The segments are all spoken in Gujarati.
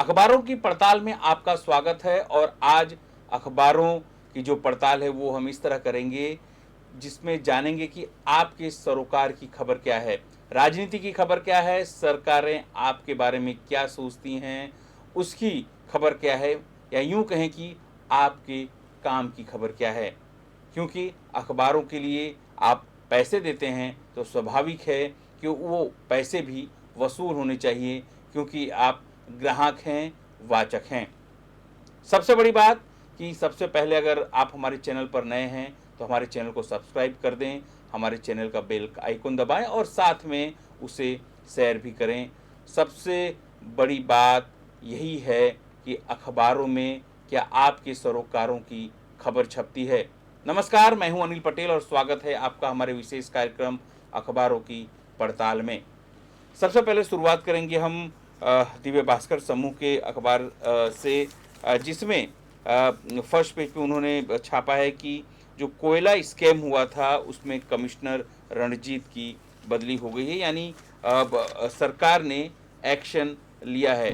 अखबारों की पड़ताल में आपका स्वागत है और आज अखबारों की जो पड़ताल है वो हम इस तरह करेंगे जिसमें जानेंगे कि आपके सरोकार की खबर क्या है, राजनीति की खबर क्या है, सरकारें आपके बारे में क्या सोचती हैं, उसकी खबर क्या है, या यूं कहें कि आपके काम की खबर क्या है। क्योंकि अखबारों के लिए आप पैसे देते हैं तो स्वाभाविक है कि वो पैसे भी वसूल होने चाहिए, क्योंकि आप ग्राहक हैं, वाचक हैं। सबसे बड़ी बात कि सबसे पहले अगर आप हमारे चैनल पर नए हैं तो हमारे चैनल को सब्सक्राइब कर दें, हमारे चैनल का बेल का आइकन दबाएं और साथ में उसे शेयर भी करें। सबसे बड़ी बात यही है कि अखबारों में क्या आपके सरोकारों की खबर छपती है। नमस्कार, मैं हूं अनिल पटेल और स्वागत है आपका हमारे विशेष कार्यक्रम अखबारों की पड़ताल में। सबसे पहले शुरुआत करेंगे हम दिव्य भास्कर समूह के अखबार से, जिसमें फर्स्ट पेज पे उन्होंने छापा है कि जो कोयला स्कैम हुआ था उसमें कमिश्नर रणजीत की बदली हो गई है, यानी अब सरकार ने एक्शन लिया है।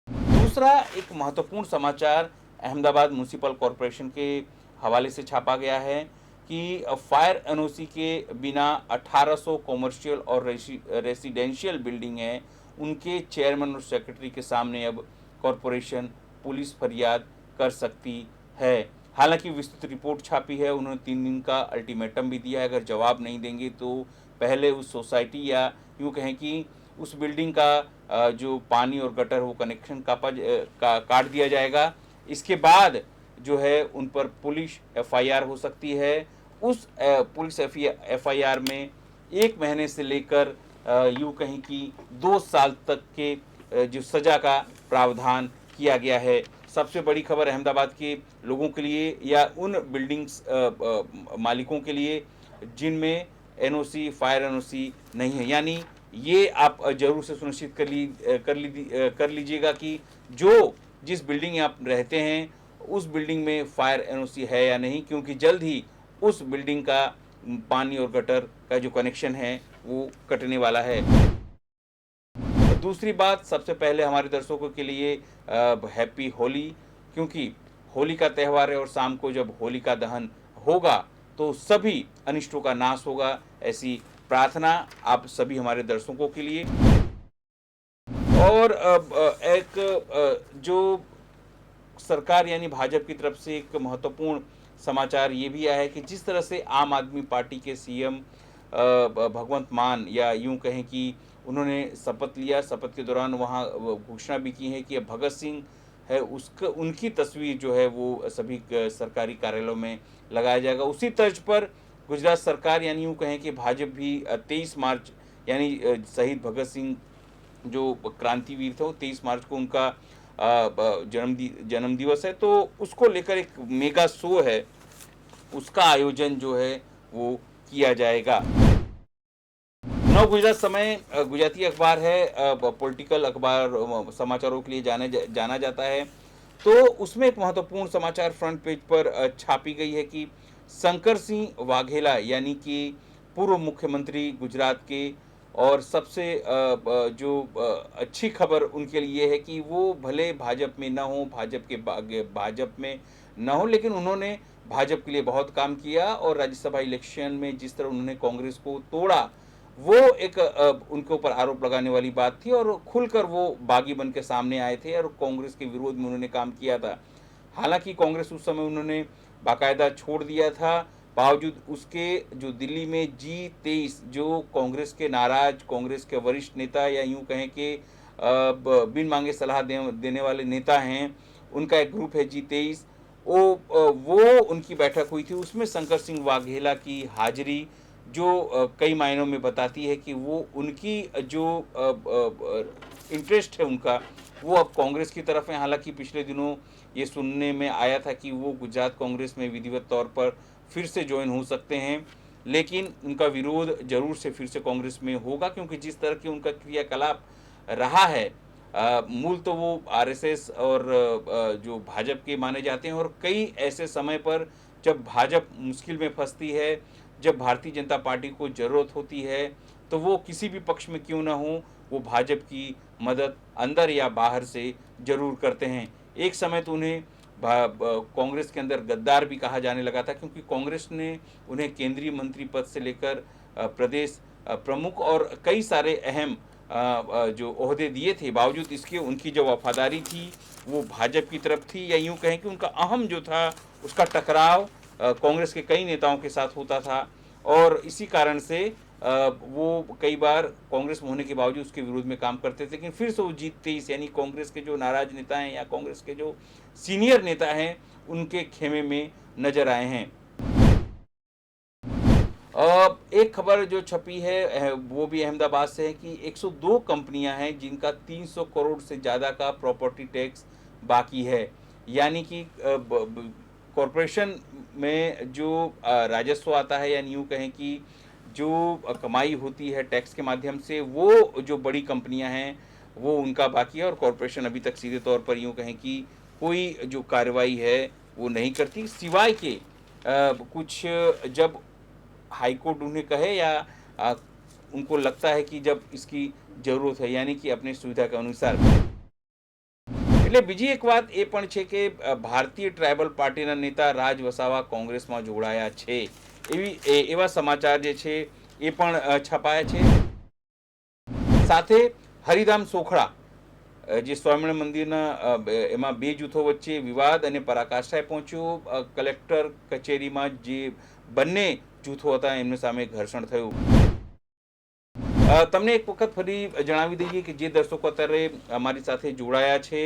दूसरा एक महत्वपूर्ण समाचार अहमदाबाद म्युनिसिपल कॉरपोरेशन के हवाले से छापा गया है कि फायर एनओसी के बिना 1800 कॉमर्शियल और रेसिडेंशियल बिल्डिंग हैं, उनके चेयरमैन और सेक्रेटरी के सामने अब कॉरपोरेशन पुलिस फरियाद कर सकती है। हालांकि विस्तृत रिपोर्ट छापी है, उन्होंने 3 दिन का अल्टीमेटम भी दिया है, अगर जवाब नहीं देंगे तो पहले उस सोसाइटी या यूँ कहें कि उस बिल्डिंग का जो पानी और गटर वो कनेक्शन काट दिया जाएगा। इसके बाद जो है उन पर पुलिस एफआईआर हो सकती है। उस पुलिस एफआईआर में 1 महीने से लेकर यूँ कहीं कि 2 साल तक के जो सज़ा का प्रावधान किया गया है। सबसे बड़ी खबर अहमदाबाद के लोगों के लिए या उन बिल्डिंग्स मालिकों के लिए जिनमें एनओसी, फायर एनओसी नहीं है, यानी ये आप जरूर से सुनिश्चित कर लीजिएगा कि जिस बिल्डिंग में आप रहते हैं उस बिल्डिंग में फायर एनओसी है या नहीं, क्योंकि जल्द ही उस बिल्डिंग का पानी और गटर का जो कनेक्शन है वो कटने वाला है। दूसरी बात, सबसे पहले हमारे दर्शकों के लिए हैप्पी होली, क्योंकि होली का त्यौहार है और शाम को जब होलिका दहन होगा तो सभी अनिष्टों का नाश होगा, ऐसी प्रार्थना आप सभी हमारे दर्शकों के लिए। और एक जो सरकार यानी भाजपा की तरफ से एक महत्वपूर्ण समाचार ये भी आया है कि जिस तरह से आम आदमी पार्टी के सीएम भगवंत मान, या यूं कहें कि उन्होंने शपथ लिया, शपथ के दौरान वहाँ घोषणा भी की है कि अब भगत सिंह है उसका उनकी तस्वीर जो है वो सभी सरकारी कार्यालयों में लगाया जाएगा। उसी तर्ज पर गुजरात सरकार यानी यूँ कहें कि भाजपा भी 23 मार्च यानी शहीद भगत सिंह जो क्रांतिवीर थे, वो 23 मार्च को उनका जन्म दिवस है, तो उसको लेकर एक मेगा शो है, उसका आयोजन जो है वो किया जाएगा। नव गुजरात समय गुजराती अखबार है, पॉलिटिकल अखबार समाचारों के लिए जाना जाता है। तो उसमें एक महत्वपूर्ण समाचार फ्रंट पेज पर छापी गई है कि शंकर सिंह वाघेला यानी कि पूर्व मुख्यमंत्री गुजरात के, और सबसे जो अच्छी खबर उनके लिए है कि वो भले भाजपा में ना हो, भाजपा में ना हो, लेकिन उन्होंने भाजपा के लिए बहुत काम किया और राज्यसभा इलेक्शन में जिस तरह उन्होंने कांग्रेस को तोड़ा, वो एक उनके ऊपर आरोप लगाने वाली बात थी और खुलकर वो बागी बन के सामने आए थे और कांग्रेस के विरोध में उन्होंने काम किया था। हालांकि कांग्रेस उस समय उन्होंने बाकायदा छोड़ दिया था, बावजूद उसके जो दिल्ली में G23 जो कांग्रेस के नाराज कांग्रेस के वरिष्ठ नेता या यूं कहें कि बिन मांगे सलाह देने वाले नेता हैं, उनका एक ग्रुप है G23, वो उनकी बैठक हुई थी। उसमें शंकर सिंह वाघेला की हाजिरी जो कई मायनों में बताती है कि वो उनकी जो इंटरेस्ट है उनका वो अब कांग्रेस की तरफ है। हालांकि पिछले दिनों ये सुनने में आया था कि वो गुजरात कांग्रेस में विधिवत तौर पर फिर से ज्वाइन हो सकते हैं, लेकिन उनका विरोध जरूर से फिर से कांग्रेस में होगा, क्योंकि जिस तरह की उनका क्रियाकलाप रहा है, मूल तो वो आरएसएस और जो भाजपा के माने जाते हैं, और कई ऐसे समय पर जब भाजपा मुश्किल में फंसती है, जब भारतीय जनता पार्टी को ज़रूरत होती है, तो वो किसी भी पक्ष में क्यों ना हो, वो भाजपा की मदद अंदर या बाहर से जरूर करते हैं। एक समय तो उन्हें कांग्रेस के अंदर गद्दार भी कहा जाने लगा था, क्योंकि कांग्रेस ने उन्हें केंद्रीय मंत्री पद से लेकर प्रदेश प्रमुख और कई सारे अहम जो ओहदे दिए थे। बावजूद इसके उनकी जो वफादारी थी वो भाजपा की तरफ थी, या यूं कहें कि उनका अहम जो था उसका टकराव कांग्रेस के कई नेताओं के साथ होता था, और इसी कारण से वो कई बार कांग्रेस में होने के बावजूद उसके विरोध में काम करते थे। लेकिन फिर से वो जीतते ही, यानी कांग्रेस के जो नाराज नेता हैं या कांग्रेस के जो सीनियर नेता हैं उनके खेमे में नजर आए हैं। एक खबर जो छपी है वो भी अहमदाबाद से है कि 102 कंपनियां हैं जिनका 300 करोड़ से ज़्यादा का प्रॉपर्टी टैक्स बाकी है। यानी कि कॉरपोरेशन में जो राजस्व आता है, यानी यूँ कहें कि जो कमाई होती है टैक्स के माध्यम से, वो जो बड़ी कंपनियां हैं वो उनका बाकी है, और कॉरपोरेशन अभी तक सीधे तौर पर यूँ कहें कि कोई जो कार्रवाई है वो नहीं करती, सिवाय के कुछ जब हाईकोर्ट उन्हें कहे या उनको लगता है कि जब इसकी जरूरत है, यानी कि अपनी सुविधा के अनुसार। એટલે બીજી એક વાત એ પણ છે કે ભારતીય ટ્રાઇબલ પાર્ટીના નેતા રાજ વસાવા કોંગ્રેસમાં જોડાયા છે, એવા સમાચાર જે છે એ પણ છપાયા છે। સાથે હરિધામ સોખડા જે સ્વામિનારાયણ મંદિરના એમાં બે જૂથો વચ્ચે વિવાદ અને પરાકાષ્ઠાએ પહોંચ્યો। કલેક્ટર કચેરીમાં જે બંને જૂથો હતા એમની સામે ઘર્ષણ થયું। તમને એક વખત ફરી જણાવી દઈએ કે જે દર્શકો અત્યારે અમારી સાથે જોડાયા છે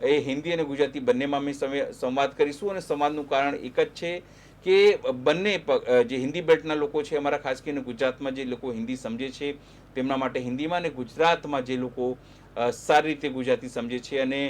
એ હિન્દી અને ગુજરાતી બંનેમાં અમે સંવાદ કરીશું, અને સંવાદનું કારણ એક જ છે કે બંને જે હિન્દી બેલ્ટના લોકો છે અમારા, ખાસ કરીને ગુજરાતમાં જે લોકો હિન્દી સમજે છે તેમના માટે હિન્દીમાં, અને ગુજરાતમાં જે લોકો સારી રીતે ગુજરાતી સમજે છે અને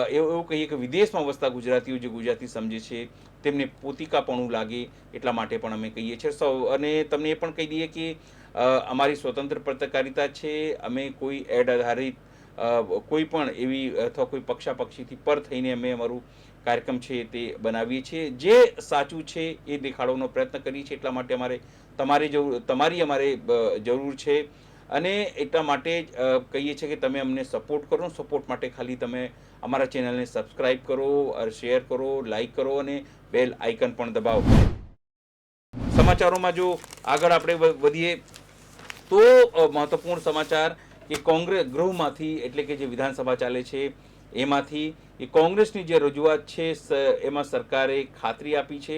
એવું કહીએ કે વિદેશમાં વસતા ગુજરાતીઓ જે ગુજરાતી સમજે છે તેમને પોતિકાપણું લાગે એટલા માટે પણ અમે કહીએ છીએ। અને તમને એ પણ કહી દઈએ કે અમારી સ્વતંત્ર પત્રકારિતા છે, અમે કોઈ એડ આધારિત કોઈ પણ એવી અથવા કોઈ પક્ષાપક્ષીથી પર થઈને અમે અમારું કાર્યક્રમ છે તે બનાવીએ છીએ। જે સાચું છે એ દેખાડવાનો પ્રયત્ન કરીએ છીએ, એટલા માટે અમારે તમારી અમારે જરૂર છે, અને એટલા માટે કહીએ છીએ કે તમે અમને સપોર્ટ કરો। સપોર્ટ માટે ખાલી તમે અમારા ચેનલને સબસ્ક્રાઇબ કરો, શેર કરો, લાઈક કરો અને બેલ આઇકન પણ દબાવો। સમાચારોમાં જો આગળ આપણે વધીએ તો મહત્વપૂર્ણ સમાચાર કે કોંગ્રેસ ગૃહમાંથી, એટલે કે જે વિધાનસભા ચાલે છે એમાંથી એ કોંગ્રેસની જે રજૂઆત છે એમાં સરકારે ખાતરી આપી છે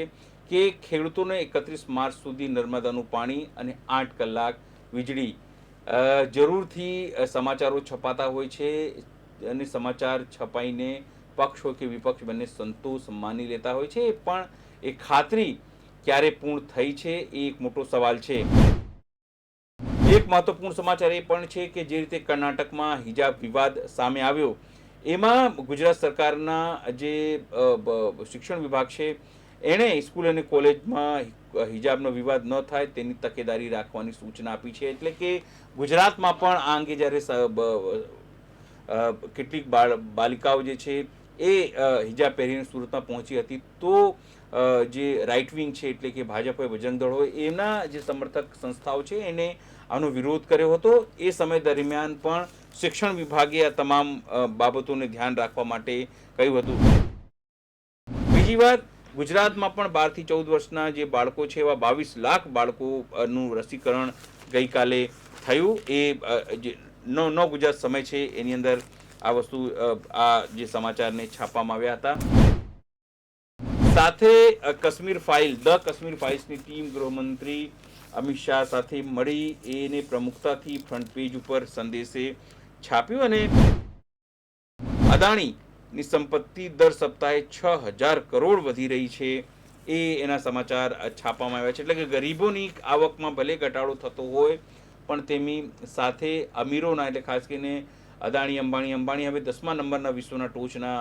કે ખેડૂતોને 31 માર્ચ સુધી નર્મદાનું પાણી અને 8 કલાક વીજળી। જરૂરથી સમાચારો છપાતા હોય છે અને સમાચાર છપાઈને પક્ષ હોય કે વિપક્ષ બંને સંતોષ માની લેતા હોય છે, પણ એ ખાતરી ક્યારે પૂર્ણ થઈ છે એ એક મોટો સવાલ છે। એક મહત્વપૂર્ણ સમાચાર એ પણ છે કે જે રીતે કર્ણાટકમાં હિજાબ વિવાદ સામે આવ્યો એમાં ગુજરાત સરકારના જે શિક્ષણ વિભાગ છે એણે સ્કૂલ અને કોલેજમાં હિજાબનો વિવાદ ન થાય તેની તકેદારી રાખવાની સૂચના આપી છે। એટલે કે ગુજરાતમાં પણ આ અંગે જ્યારે કેટલીક બાલિકાઓ જે છે એ હિજાબ પહેરીને સુરતમાં પહોંચી હતી તો જે રાઇટ વિંગ છે, એટલે કે ભાજપ હોય, બજરંગ દળ હોય, એના જે સમર્થક સંસ્થાઓ છે એને આનો વિરોધ કર્યો હતો। એ સમય દરમિયાન પણ શિક્ષણ વિભાગે આ તમામ બાબતોને ધ્યાન રાખવા માટે કહ્યું હતું। બીજી વાત, ગુજરાતમાં પણ 12 થી 14 વર્ષના જે બાળકો છે એવા 22 લાખ બાળકોનું રસીકરણ ગઈકાલે થયું। એ જે નવ ગુજરાત સમય છે એની અંદર આ વસ્તુ આ જે સમાચારને છાપવામાં આવ્યા હતા। સાથે કાશ્મીર ફાઇલ, ધ કાશ્મીર ફાઇલ્સની ટીમ ગૃહમંત્રી અમિત શાહ સાથે મળી એને પ્રમુખતાથી ફ્રન્ટ પેજ ઉપર સંદેશે છાપ્યું। અને અદાણીની સંપત્તિ દર સપ્તાહે 6000 કરોડ વધી રહી છે એ એના સમાચાર છાપવામાં આવ્યા છે। એટલે કે ગરીબોની આવકમાં ભલે ઘટાડો થતો હોય પણ તેની સાથે અમીરોના, એટલે ખાસ કરીને અદાણી અંબાણી હવે 10મા નંબરના વિશ્વના ટોચના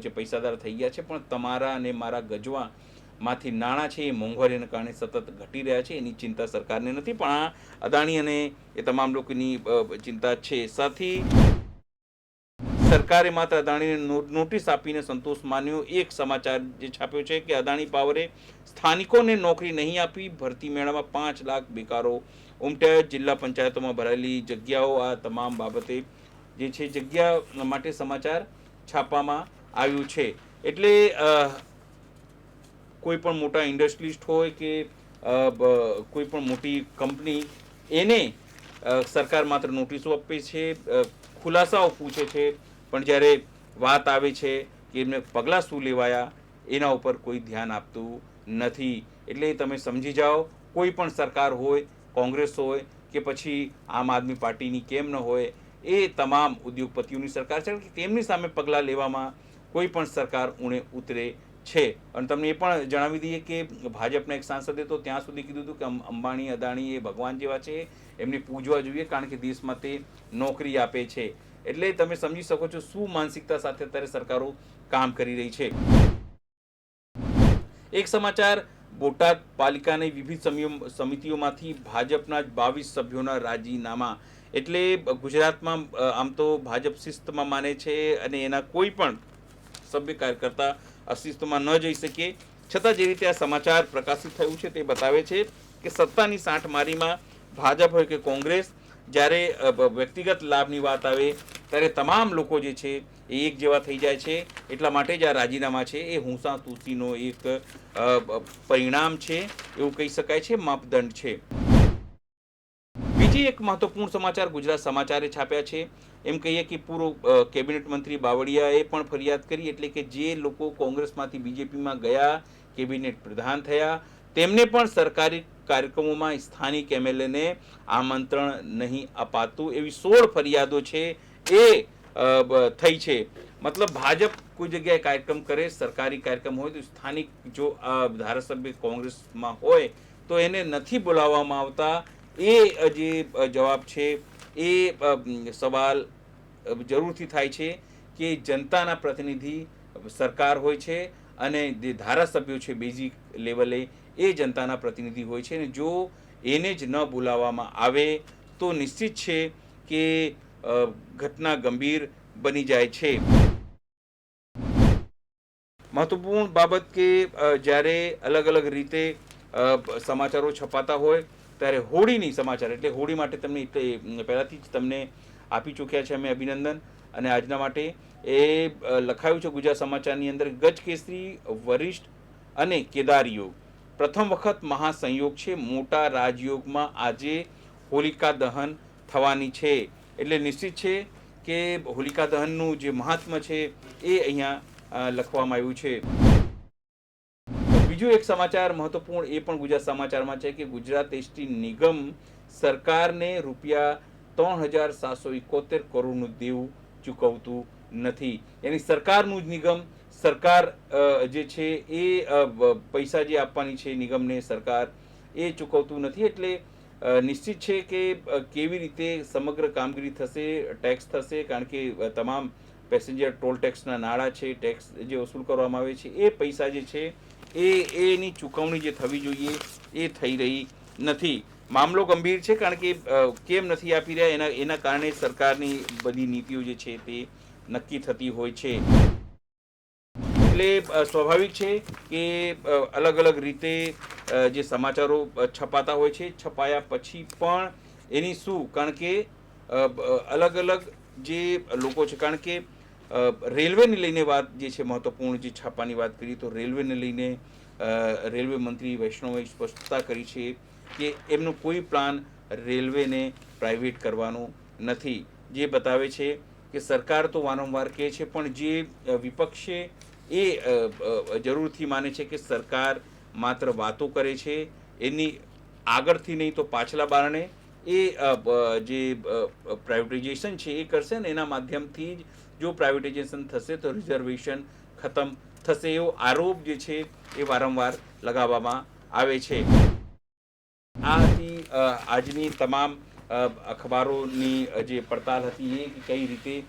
જે પૈસાદાર થઈ ગયા છે, પણ તમારા અને મારા ગજવામાંથી નાણાં છે એ મોંઘવારીના કારણે સતત ઘટી રહ્યા છે, એની ચિંતા સરકારને નથી, પણ આ અદાણી અને એ તમામ લોકોની ચિંતા છે। સરકારે માત્ર અદાણીને નોટિસ આપીને સંતોષ માન્યો। એક સમાચાર જે છાપ્યો છે કે અદાણી પાવરે સ્થાનિકોને નોકરી નહીં આપી, ભરતી મેળામાં 5 લાખ બેકારો ઉમટ્યા। જિલ્લા પંચાયતોમાં ભરાયેલી જગ્યાઓ, આ તમામ બાબતે જે છે જગ્યા માટે સમાચાર છાપવામાં આવ્યું છે। એટલે કોઈ પણ મોટા ઇન્ડસ્ટ્રીલિસ્ટ હોય કે કોઈ પણ મોટી કંપની, એને સરકાર માત્ર નોટિસો આપે છે, ખુલાસાઓ પૂછે છે, પણ જ્યારે વાત આવે છે કે એમને પગલાં શું લેવાયા એના ઉપર કોઈ ધ્યાન આપતું નથી। એટલે તમે સમજી જાઓ, કોઈ પણ સરકાર હોય, કોંગ્રેસ હોય કે પછી આમ આદમી પાર્ટીની કેમ ન હોય, એ તમામ ઉદ્યોગપતિઓની સરકાર છે કે તેમની સામે પગલાં લેવામાં કોઈ પણ સરકાર ઊણે ઉતરે છે। અને તમને એ પણ જણાવી દઈએ કે ભાજપના એક સાંસદે તો ત્યાં સુધી કીધું હતું કે અંબાણી અદાણી એ ભગવાન જેવા છે, એમને પૂજવા જોઈએ કારણ કે દેશ માટે નોકરી આપે છે। એટલે તમે સમજી શકો છો શું માનસિકતા સાથે અત્યારે સરકારો કામ કરી રહી છે। એક સમાચાર, બોટાદ પાલિકાની વિવિધ સમિતિઓમાંથી ભાજપના 22 સભ્યોના રાજીનામા। એટલે ગુજરાતમાં આમ તો ભાજપ શિસ્તમાં માને છે અને એના કોઈ પણ સભ્ય કાર્યકર્તા અસ્તિત્વમાં ન જઈ શકે, છતાં જે રીતે આ સમાચાર પ્રકાશિત થયું છે તે બતાવે છે કે સત્તાની સાંઠમારીમાં ભાજપ હોય કે કોંગ્રેસ, જ્યારે વ્યક્તિગત લાભની વાત આવે ત્યારે તમામ લોકો જે છે એ એક જેવા થઈ જાય છે। એટલા માટે જ આ રાજીનામા છે એ હુંસા તુસીનો એક પરિણામ છે એવું કહી શકાય છે, માપદંડ છે। બીજી એક મહત્વપૂર્ણ સમાચાર ગુજરાત સમાચારે છાપ્યા છે। એમ કહીએ કે પૂર્વ કેબિનેટ મંત્રી બાવળિયાએ પણ ફરિયાદ કરી, એટલે કે જે લોકો કોંગ્રેસમાંથી બીજેપીમાં ગયા, કેબિનેટ પ્રધાન થયા, તેમને પણ સરકારી કાર્યક્રમોમાં સ્થાનિક એમએલએને આમંત્રણ નહીં અપાતું, એવી 16 ફરિયાદો છે એ થઈ છે। મતલબ ભાજપ કોઈ જગ્યાએ કાર્યક્રમ કરે, સરકારી કાર્યક્રમ હોય તો સ્થાનિક જો ધારાસભ્ય કોંગ્રેસમાં હોય તો એને નથી બોલાવવામાં આવતા। એ જે જવાબ છે એ સવાલ જરૂરથી થાય છે કે જનતાના પ્રતિનિધિ સરકાર હોય છે અને જે ધારાસભ્યો છે બેઝિક લેવલે એ જનતાના પ્રતિનિધિ હોય છે, અને જો એને જ ન બોલાવવામાં આવે તો નિશ્ચિત છે કે ઘટના ગંભીર બની જાય છે। મહત્વપૂર્ણ બાબત કે જ્યારે અલગ અલગ રીતે સમાચારો છપાતા હોય ત્યારે હોળીની સમાચાર, એટલે હોળી માટે તમને પહેલાથી જ તમને આપી ચૂક્યા છે અમે અભિનંદન। અને આજના માટે એ લખાયું છે ગુજરાત સમાચારની અંદર, ગજકેસરી વરિષ્ઠ અને કેદાર યોગ પ્રથમ વખત મહાસંયોગ છે, મોટા રાજયોગમાં આજે હોલિકા દહન થવાની છે। એટલે નિશ્ચિત છે કે હોલિકા દહનનું જે મહાત્મ્ય છે એ અહીંયા લખવામાં આવ્યું છે। બીજું એક સમાચાર મહત્વપૂર્ણ એ પણ ગુજરાત સમાચારમાં છે કે ગુજરાત એસટી નિગમ સરકારને ₹3,771 કરોડનું દેવું ચૂકવતું નથી। એની સરકારનું જ નિગમ, સરકાર જે છે એ પૈસા જે આપવાની છે નિગમને સરકાર, એ ચૂકવતું નથી। એટલે નિશ્ચિત છે કે કેવી રીતે સમગ્ર કામગીરી થશે, ટેક્સ થશે, કારણ કે તમામ પેસેન્જર ટોલ ટેક્સના નાણાં છે, ટેક્સ જે વસૂલ કરવામાં આવે છે, એ પૈસા જે છે એની ચૂકવણી જે થવી જોઈએ એ થઈ રહી નથી। મામલો ગંભીર છે કારણ કે કેમ નથી આપી રહ્યા એના કારણે સરકારની બધી નીતિઓ જે છે તે નક્કી થતી હોય છે। એટલે સ્વાભાવિક છે કે અલગ અલગ રીતે જે સમાચારો છપાતા હોય છે, છપાયા પછી પણ એની શું, કારણ કે અલગ અલગ જે લોકો છે, કારણ કે રેલવેને લઈને વાત જે છે મહત્વપૂર્ણ જે છાપાની વાત કરીએ તો રેલવેને લઈને રેલવે મંત્રી વૈષ્ણવે સ્પષ્ટતા કરી છે કે એમનો કોઈ પ્લાન રેલવેને પ્રાઇવેટ કરવાનો નથી। જે બતાવે છે કે સરકાર તો વારંવાર કહે છે પણ જે વિપક્ષે એ જરૂરથી માને છે કે સરકાર માત્ર વાતો કરે છે, એની આગળથી નહીં તો પાછલા બારણે એ જે પ્રાઇવેટાઇઝેશન છે એ કરશે ને એના માધ્યમથી જ જો પ્રાઇવેટાઇઝેશન થશે તો રિઝર્વેશન ખતમ થશે, એવો આરોપ જે છે એ વારંવાર લગાવવામાં આવે છે। આ હતી આજની તમામ अखबारों જે पड़ताल હતી ये कि कई रीते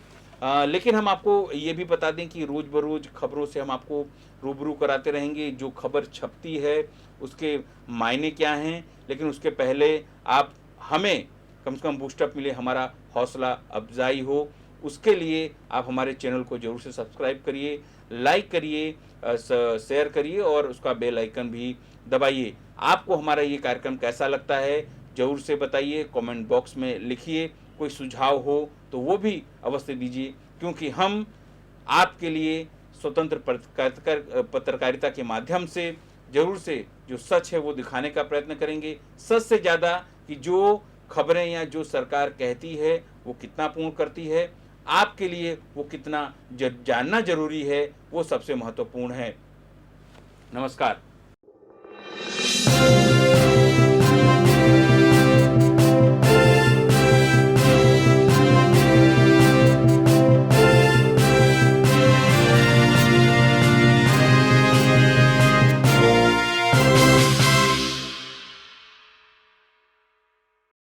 लेकिन हम आपको ये भी बता दें कि रोज़ बरोज़ खबरों से हम आपको रूबरू कराते रहेंगे। जो खबर छपती है उसके मायने क्या हैं, लेकिन उसके पहले आप हमें कम से कम बूस्टअप मिले, हमारा हौसला अफजाई हो, उसके लिए आप हमारे चैनल को जरूर से सब्सक्राइब करिए, लाइक करिए, शेयर करिए और उसका बेल आइकन भी दबाइए। आपको हमारा ये कार्यक्रम कैसा लगता है जरूर से बताइए, कमेंट बॉक्स में लिखिए। कोई सुझाव हो तो वो भी अवश्य दीजिए, क्योंकि हम आपके लिए स्वतंत्र पत्रकारिता के माध्यम से जरूर से जो सच है वो दिखाने का प्रयत्न करेंगे। सच से ज़्यादा कि जो खबरें या जो सरकार कहती है वो कितना पूर्ण करती है, आपके लिए वो कितना जानना जरूरी है, वो सबसे महत्वपूर्ण है। नमस्कार।